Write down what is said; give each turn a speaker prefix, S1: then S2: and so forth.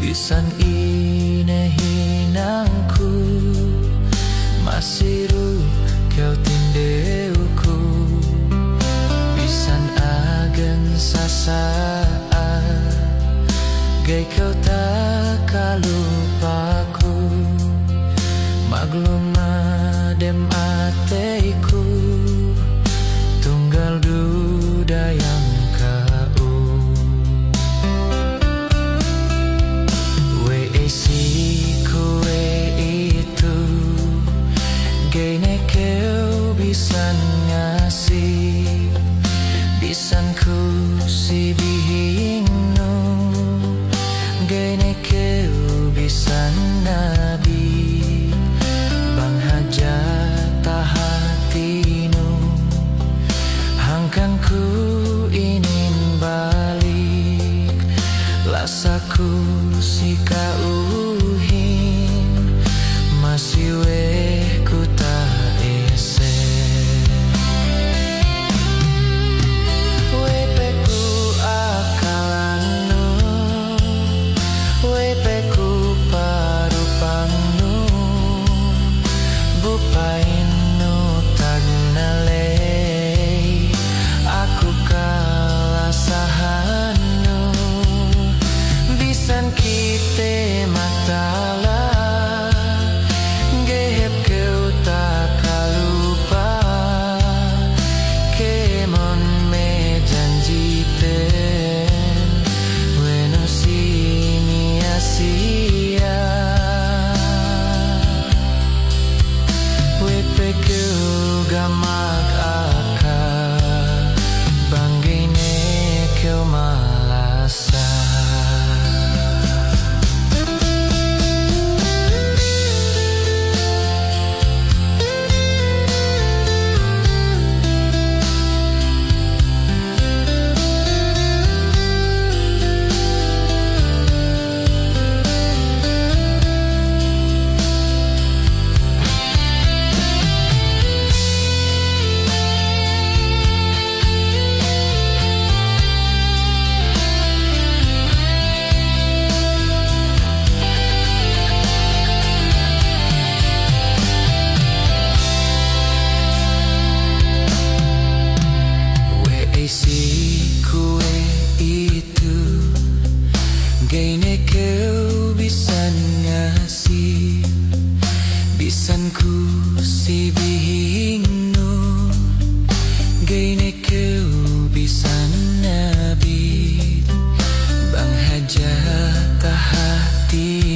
S1: Bisan ine hinangku masiru kau tindeuku. Bisan agen sasaat gay kau tak kalupaku. Maglum adem ateku tunggal duda yang kau. Kue itu gene kau bisan ngasih, bisan ku si bihingno gene kau bisan nabi bang hajat hatinu hangkan ku ingin balik lasaku si kauhin masih weh ku tak ese. Wepeku akalanu, wepeku parupangnu, bupainu tagnalei aku kalah sahanu. Bisan kite matala gehep keu tak kalupa kemon me janjiten weno sini asia wepe keu gamak aka banggine keu malasa. Si kue itu gene kau bisan ngasih, bisan ku si bihingnu gene kau bisan nabi bang hajat hati